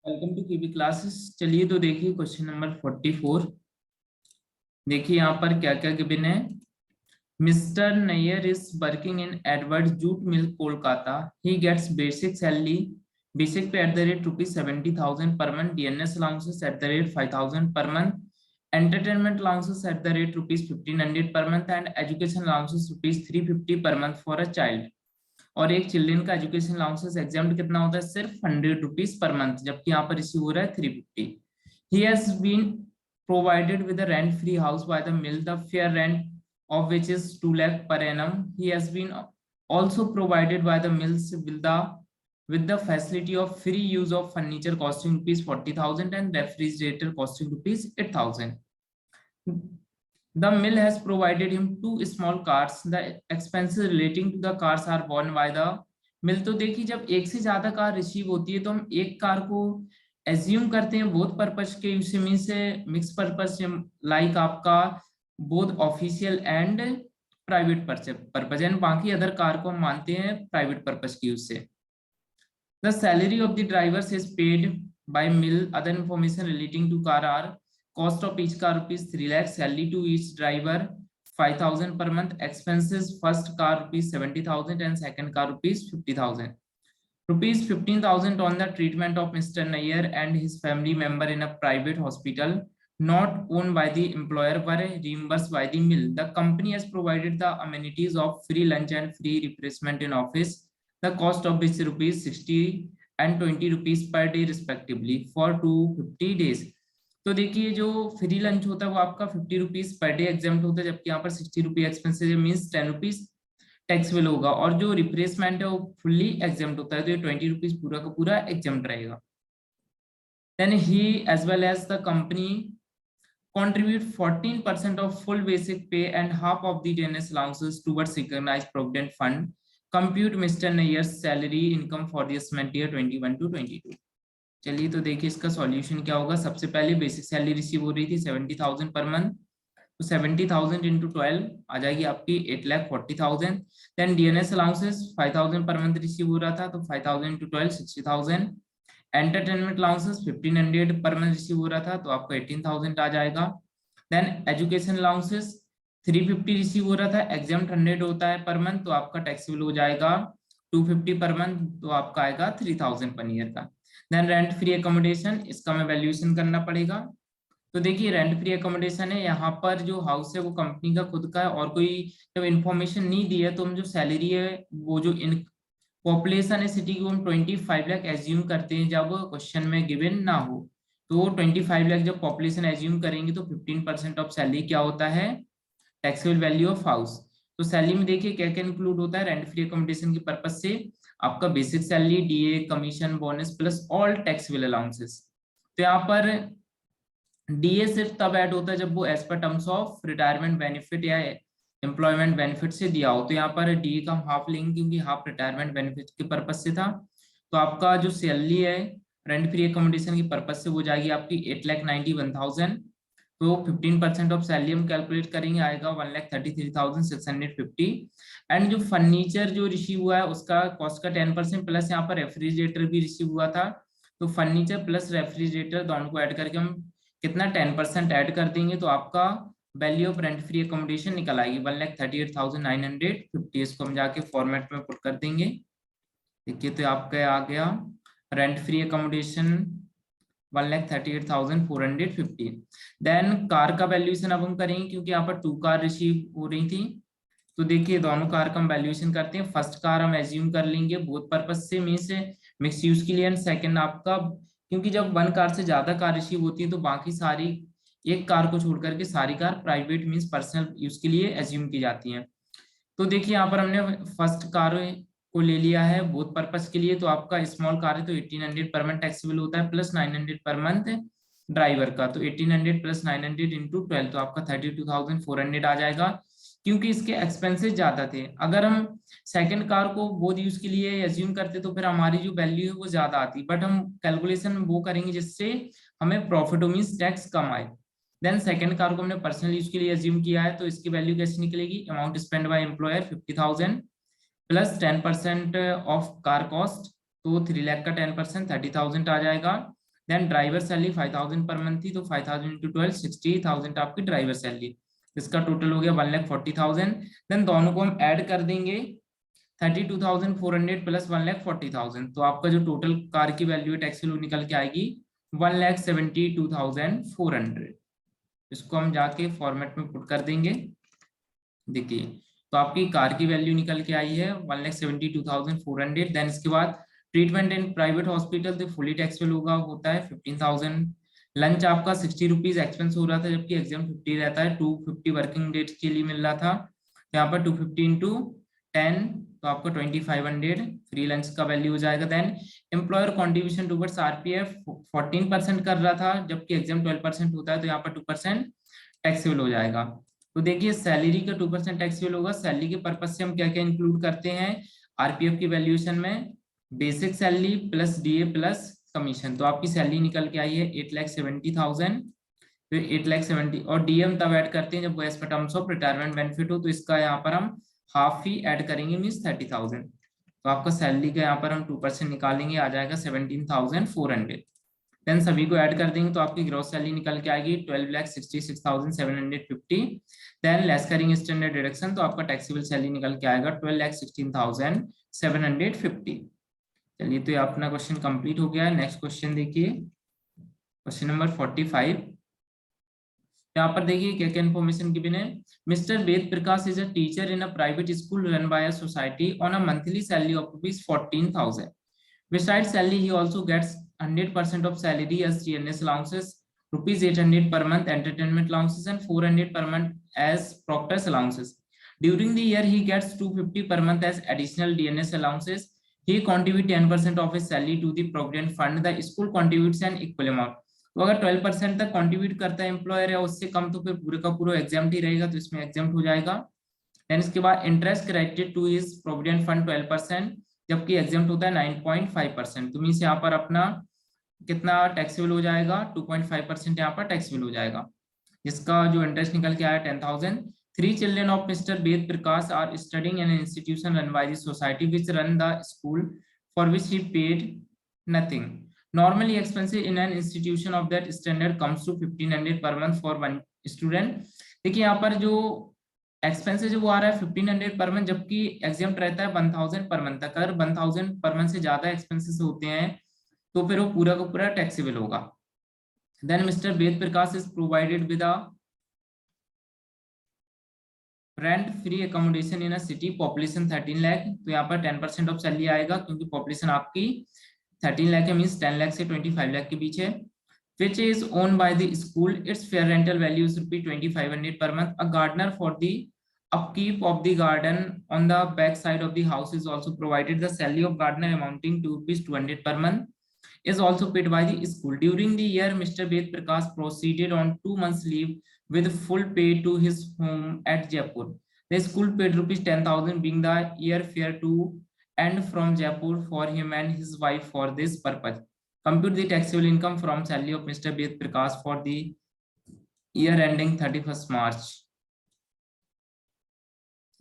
Welcome to KB classes. चलिए तो देखिए क्वेश्चन नंबर 44। देखिए यहाँ पर क्या क्या गिवन है। Mister Nayyar is working in Edward jute mill Kolkata. He gets basic salary, basic pay at the rate ₹70,000 per month, DNS allowances at the rate 5,000 per month, entertainment allowances at the rate ₹1,500 per month, and education allowances ₹350 per month for a child। और एक children का education allowances exam कितना होता है, सिर्फ ₹100 per month, जबकि यहाँ पर रिसीव हो रहा है 350। He has been provided with rent free house by the mill, the fair rent of which is 2 lakh per annum. He has been also provided by the mills with the facility of free use of furniture costing ₹40,000 and refrigerator costing ₹8,000. The mill has provided him 2 small cars. The expenses relating to the cars are borne by the mill। तो देखिए जब एक से ज्यादा car receive होती है तो हम एक कार को एज्यूम करते हैं बोथ पर्पस के यूज मीन से मिक्स पर्पस, लाइक आपका both official and private purpose, and बाकी अदर कार को हम मानते हैं प्राइवेट पर्पस की यूज से। The salary of the drivers is paid by mill. Other information relating to car are cost of each car ₹3 lakh, salary to each driver 5,000 per month, expenses first car ₹70,000 and second car ₹50,000. ₹15,000 on the treatment of Mr. Nair and his family member in a private hospital not owned by the employer were reimbursed by the mill. The company has provided the amenities of free lunch and free refreshment in office, the cost of which ₹60 and ₹20 per day respectively for 250 days। तो देखिए जो free lunch होता है वो आपका ₹50 per day exempt होता है, जबकि यहाँ पर ₹60 एक्सपेंसेस मीन्स ₹10 टैक्सेबल होगा, और जो रिप्लेसमेंट है वो फुल्ली एग्जाम्प्ट होता है, तो ये ₹20 पूरा का पूरा एग्जाम्प्ट रहेगा। Then he as well as the company contribute 14% of full basic pay and half of the DNS allowances towards recognized provident fund. Compute Mr. Nayer's salary income for the assessment year 21 to 22। चलिए तो देखिए इसका solution क्या होगा। सबसे पहले basic salary receive हो रही थी 70,000 पर मंथ, तो 70,000 इंटू 12 आ जाएगी आपकी 8,40,000। Then DNS allowances 5,000 per month receive हो रहा था, तो 5,000 into 12 60,000। Entertainment allowances 1,500 per month receive हो रहा था, तो आपका 18,000 आ जाएगा। देन एजुकेशन अलाउंसेस 350 रिसीव हो रहा था, एग्जाम 100 होता है पर मंथ, तो आपका टैक्सेबल हो जाएगा 250 पर मंथ, तो आपका आएगा 3,000 पर ईयर का। देन रेंट फ्री अकोमोडेशन, इसका मैं वैल्यूएशन करना पड़ेगा। तो देखिए रेंट फ्री अकोमोडेशन है, यहाँ पर जो हाउस है वो कंपनी का खुद का है, और कोई जब इन्फॉर्मेशन नहीं दी है तो हम जो सैलरी है वो जो इन पॉपुलेशन है सिटी की, हम 25 लाख एज्यूम करते हैं जब क्वेश्चन में गिवन ना हो। तो 25 लाख जब पॉपुलेशन एज्यूम करेंगे तो 15% ऑफ सैलरी क्या होता है, टैक्सेबल वैल्यू ऑफ हाउस। तो सैलरी में देखिए क्या क्या इंक्लूड होता है रेंट फ्री अकोमोडेशन की पर्पज से, आपका basic salary, DA, commission, bonus plus all taxable allowances. तो यहाँ पर डीए सिर्फ तब ऐड होता है जब वो as per terms of retirement benefit या एम्प्लॉयमेंट बेनिफिट से दिया हो, तो यहाँ पर डीए का हम हाफ लेंगे क्योंकि हाफ रिटायरमेंट बेनिफिट के पर्पज से था। तो आपका जो सैलरी है रेंट फ्री अकोमोडेशन की पर्पज से वो जाएगी आपकी 8,91,000। तो 15% ऑफ सैलरी हम कैलकुलेट करेंगे, आएगा 1,33,650। एंड जो फर्नीचर जो रिसीव हुआ है उसका कॉस्ट का 10% प्लस यहाँ पर रेफ्रिजरेटर भी रिसीव हुआ था, तो फर्नीचर प्लस रेफ्रिजरेटर दोनों को ऐड करके हम कितना 10% ऐड कर देंगे, तो आपका value of rent free accommodation निकल आएगी 1,38,950। इसको हम जाके फॉर्मेट में पुट कर देंगे। देखिए तो आपका आ गया rent free accommodation 1,38,450। Then car का वैल्यूएशन अब हम करेंगे क्योंकि यहाँ पर 2 कार रिसीव हो रही थी, तो देखिए दोनों कार का हम वैल्यूएशन करते हैं। फर्स्ट कार हम एज्यूम कर लेंगे बोथ पर्पज से, मीन से मिक्स यूज के लिए, एंड सेकंड आपका क्योंकि जब 1 कार से ज्यादा कार रिसीव होती है तो बाकी सारी एक कार को छोड़ करके सारी car private means personal use के लिए एज्यूम की जाती हैं। तो देखिए यहाँ पर हमने फर्स्ट कार को ले लिया है बोथ पर्पस के लिए, तो आपका स्मॉल कार है तो 1,800 पर मंथ टैक्सेबल होता है, प्लस 900 पर मंथ ड्राइवर का, तो 1,800 प्लस 900 इंटू 12, तो आपका 32,400 आ जाएगा क्योंकि इसके एक्सपेंसेस ज्यादा थे। अगर हम सेकंड कार को बोथ यूज के लिए एज्यूम करते तो फिर हमारी जो वैल्यू है वो ज्यादा आती, बट हम कैलकुलेशन वो करेंगे जिससे हमें प्रॉफिट मीन्स टैक्स कम आए। देन सेकंड कार को हमने पर्सनल यूज के लिए एज्यूम किया है, तो इसकी वैल्यू कैसे निकलेगी, amount spend by employer 50,000 plus 10% of car cost, तो 3 लाख का 10% 30,000 आ जाएगा। Then driver salary 5000 per month थी, तो 5000 इंटू 12 60,000 आपकी ड्राइवर सैलरी, इसका टोटल हो गया 1,40,000। देन दोनों को हम ऐड कर देंगे 32,400 प्लस 1,40,000, तो आपका जो टोटल कार की वैल्यू है टैक्स वैल्यू निकल के आएगी 1,72,400। इसको हम जाके फॉर्मेट में पुट कर देंगे। देखिए तो आपकी कार की वैल्यू निकल के आई है 1,72,400। देन इसके बाद ट्रीटमेंट इन प्राइवेट हॉस्पिटल तो फुली टैक्सेबल होता है 15,000। लंच आपका 60 रुपीज एक्सपेंस हो रहा था, जबकि एग्जाम 50 रहता है, 250 वर्किंग डेज के लिए मिल रहा था। तो यहाँ पर 250 इंटू 10 तो आपका 2500 फ्री लंच का वैल्यू हो जाएगा। Then employer contribution towards RPF 14% कर रहा था, जबकि एग्जाम 12% होता है, तो यहाँ पर 2% टैक्सेबल हो जाएगा। तो देखिए सैलरी का 2% टैक्सेबल होगा। सैलरी के पर्पज से हम क्या क्या इंक्लूड करते हैं आरपीएफ की वैल्यूएशन में, basic salary plus DA plus commission. तो आपकी सैलरी निकल के आई है 8,70,000, तो 8,70,000 और डीएम तब ऐड करते हैं जब वो as per terms of retirement benefit हो, तो इसका यहाँ पर हम हाफ ही ऐड करेंगे, मीन्स 30,000। तो आपका सैलरी का यहाँ पर हम 2% निकालेंगे, आ जाएगा 17,400। देन सभी को ऐड कर देंगे तो आपकी ग्रॉस सैलरी निकल के आएगी 12,66,750। देन लेस करेंगे स्टैंडर्ड डिडक्शन, तो आपका टैक्सेबल सैलरी निकल के आएगा 12,16,750। चलिए तो ये अपना क्वेश्चन कंप्लीट हो गया है। नेक्स्ट क्वेश्चन देखिए, क्वेश्चन नंबर 45। यहाँ पर देखिए क्या क्या इन्फॉर्मेशन गिवन है। Mister Ved Prakash is a teacher in a private school run by a society on a monthly salary of ₹14,000। Besides salary, he also gets 100% of salary as GNS allowances, ₹800 per month entertainment allowances, and 400 per month as proctor's allowances. During the year, he gets 250 per month as additional DNS allowances. He contributes 10% of his salary to the provident fund. The school contributes an equal amount. तो अगर 12% तक contribute करता है employer या उससे कम, तो फिर पूरे का पूरा एग्जाम्प्ट ही रहेगा, तो इसमें एग्जाम्प्ट हो जाएगा। देन इसके बाद interest credited to his provident fund 12%, जबकि एग्जाम्प्ट होता है 9.5%। तो मीन्स यहाँ पर अपना कितना टैक्सेबल हो जाएगा 2.5% यहाँ पर टैक्सेबल हो जाएगा, जिसका जो इंटरेस्ट निकल के आया 10,000। 3 children of Mr. Ved Prakash are studying in an institution run by the society which run the school, for which he paid nothing. Normally expenses in an institution of that standard comes to 1,500 per month for one student। देखिए यहाँ पर जो expenses वो आ रहा है 1,500 per month, जबकि exempt रहता है 1,000 पर मंथ तक। अगर 1,000 पर मंथ से ज्यादा एक्सपेंसेस होते हैं तो फिर वो पूरा का पूरा टैक्सेबल होगा। Then mister Ved Prakash is provided with a rent free accommodation in a city, population 13 lakh. तो यहाँ पर 10% ऑफ सैलरी आएगा, क्योंकि पॉपुलेशन आपकी 13 लाख है, मीन्स 10 लाख से 25 लाख के बीच है। Which is owned by the school. Its fair rental value is ₹2,500 per month. A gardener for the upkeep of the garden on the back side of the house is also provided. The salary of gardener amounting to ₹200 per month is also paid by the school. During the year, Mr. Ved Prakash proceeded on 2 months leave with full pay to his home at Jaipur. The school paid ₹10,000 being the airfare to and from Jaipur for him and his wife for this purpose. Compute the taxable income from salary of Mr. Ved Prakash for the year ending 31st March।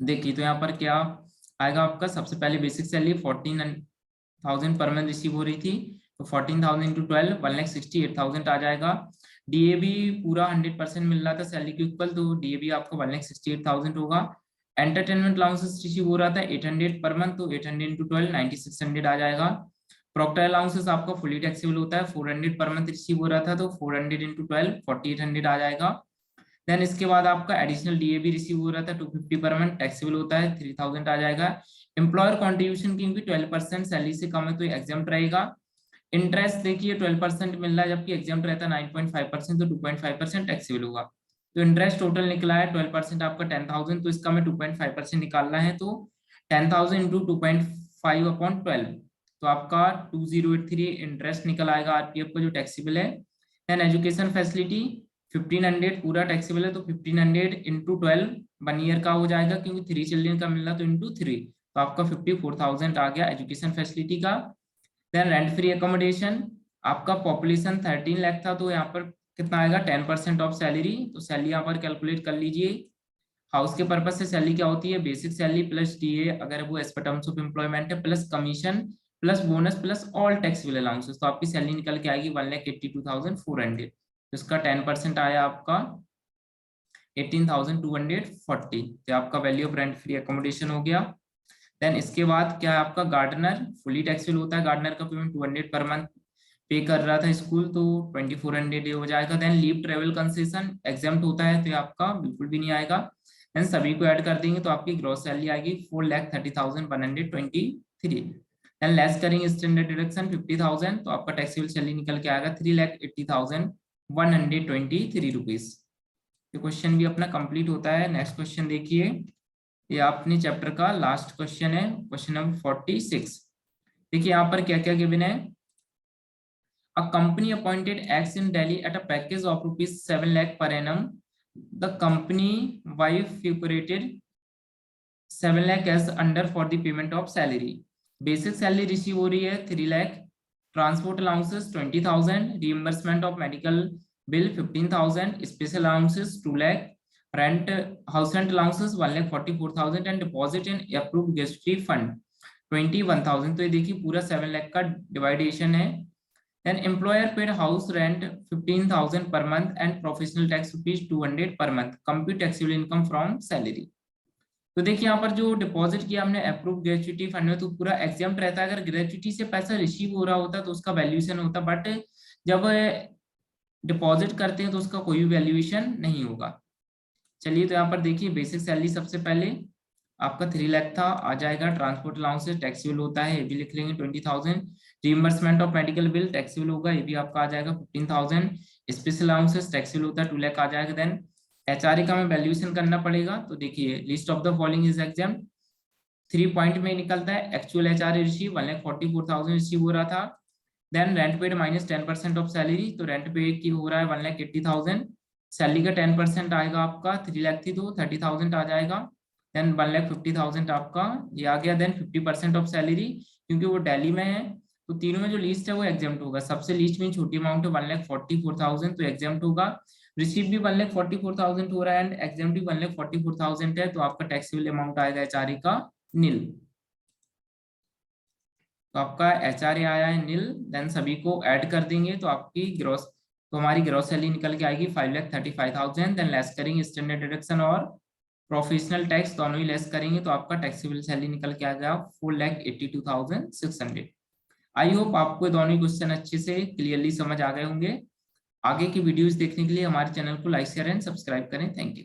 देखिए तो यहाँ पर क्या आएगा आपका, सबसे पहले basic salary 14,000 per month receive हो रही थी, तो 14,000 इंटू 12 1,68,000 आ जाएगा। डीएबी पूरा 100% मिल रहा था सैलरी के इक्वल, तो डीएबी आपका 1,68,000 होगा। एंटरटेनमेंट अलाउंसेस रिसीव हो रहा था 800 पर मंथ, तो 800 इंटू 12 9,600 आ जाएगा। प्रॉक्टर अलाउंसेस आपका फुली टैक्सेबल होता है, 400 पर मंथ रिसीव हो रहा था, तो 400 इंटू 12 4,800 आ जाएगा। देन इसके बाद आपका एडिशनल डीए भी रिसीव हो रहा था 250 पर मंथ, टैक्सेबल होता है 3,000 आ जाएगा। एम्प्लॉयर कॉन्ट्रीब्यूशन क्योंकि 12% सैलरी से कम है तो एग्जाम्प्ट रहेगा। इंटरेस्ट देखिए 12% मिल रहा है, जबकि एग्जाम्प्ट रहता है 9.5%, तो 2.5% टैक्सेबल होगा। तो इंटरेस्ट टोटल निकला है 12% आपका 10,000, तो इसका में 2.5% निकालना है, तो 10,000 इंटू 2.5 अपॉन 12, तो आपका 2083 इंटरेस्ट निकल आएगा आरपीएफ का जो टैक्सेबल है। देन एजुकेशन फैसिलिटी 1,500 पूरा टैक्सेबल है, तो 1,500 इंटू 12 1 ईयर का हो जाएगा, क्योंकि 3 चिल्ड्रन का मिल रहा तो इंटू 3, तो आपका 54,000 आ गया एजुकेशन फैसिलिटी का। देन रेंट फ्री अकोमोडेशन आपका पॉपुलेशन 13 लाख था, तो यहाँ पर कितना आएगा 10% ऑफ सैलरी, तो सैलरी यहाँ पर कैलकुलेट कर लीजिए। हाउस के पर्पज से सैलरी क्या होती है, बेसिक सैलरी प्लस डीए अगर वो as per terms of employment है, plus commission plus bonus plus all taxable allowances, तो आपकी सैलरी निकल के आएगी 1,82,400। तो इसका 10% आया आपका 18,240, तो आपका value of rent free accommodation हो गया। देन इसके बाद क्या है आपका गार्डनर, फुली टैक्सेबल होता है, गार्डनर का पेमेंट 200 पर मंथ पे कर रहा था स्कूल, तो 2400 हो जाएगा। Then leave travel concession exempt होता है, तो ये आपका बिल्कुल भी नहीं आएगा। देन सभी को ऐड कर देंगे तो आपकी ग्रॉस सैलरी आएगी 4,30,123। देन लेस करेंगे स्टैंडर्ड डिडक्शन 50,000, तो आपका टैक्सेबल सैलरी निकल के आएगा 3,80,123 रुपीज। ये क्वेश्चन भी अपना कंप्लीट होता है। नेक्स्ट क्वेश्चन देखिए, ये अपने चैप्टर का लास्ट क्वेश्चन है, क्वेश्चन नंबर 46। देखिए यहाँ पर क्या क्या गिवन है। A company appointed X in Delhi at a package of rupees 7 lakh per annum. The company wife figurated 7 lakh as under for the payment of salary. Basic salary receive हो रही है 3 lakh, transport allowances 20,000, reimbursement of medical bill 15,000, special allowances 2 lakh, rent house rent allowances 1,44,000 and deposit in approved gratuity fund 21,000। तो ये देखिए पूरा 7 लाख का डिवाइडेशन है। Then employer paid house rent 15,000 per month and professional tax rupees 200 per month. Compute taxable income from salary. तो देखिए यहाँ पर जो डिपॉजिट किया हमने अप्रूव ग्रेच्युटी फंड में, तो पूरा एग्जाम्प्ट रहता है। अगर ग्रेच्युटी से पैसा रिसीव हो रहा होता तो उसका वैल्यूएशन होता, बट जब डिपॉजिट करते हैं तो उसका कोई वैल्यूएशन नहीं होगा। चलिए तो यहाँ पर देखिए बेसिक सैलरी सबसे पहले आपका 3 लाख था, आ जाएगा। ट्रांसपोर्ट अलाउंसेस टैक्सेबल होता है, ये भी लिख लेंगे 20,000। Reimbursement of medical bill taxable होगा, ये भी आपका आ जाएगा 15,000। स्पेशल अलाउंसेस टैक्सेबल होता है 2 लाख आ जाएगा। देन एचआरए का हमें वैल्यूएशन करना पड़ेगा, तो देखिए list of the following is exempt. 3 point में निकलता है एक्चुअल एचआरए रिसीव 1,44,000 रिसीव हो रहा था। Then rent paid minus 10% of salary, तो रेंट पे की हो रहा है 1,80,000। सैलरी का 10% आएगा आपका 3 लाख थी तो 30,000 आ जाएगा। देन 1,50,000 आपका ये आ गया। देन 50% ऑफ सैलरी, क्योंकि वो दिल्ली में है तो तीनों में जो लीस्ट है वो एग्जाम्प्ट होगा। सबसे लीस्ट में छोटी अमाउंट है 1,44,000, तो एग्जाम्प्ट होगा। रिसीव भी 1,44,000 हो रहा है एंड एग्जाम्प्ट भी 1,44,000 है, तो आपका टैक्सेबल अमाउंट आएगा एचआरए का नील। तो आपका एचआरए आया है नील। देन सभी को ऐड कर देंगे तो आपकी ग्रॉस, तो हमारी ग्रॉस सैलरी निकल के आएगी 5,35,000। देन लेस करेंगे स्टैंडर्ड डिडक्शन और प्रोफेशनल टैक्स, दोनों ही लेस करेंगे तो आपका टैक्सेबल सैलरी निकल के आ गया 4,82,600। आई होप आपको दोनों ही क्वेश्चन अच्छे से क्लियरली समझ आ गए होंगे। आगे की वीडियोस देखने के लिए हमारे चैनल को लाइक शेयर एंड सब्सक्राइब करें। Thank you.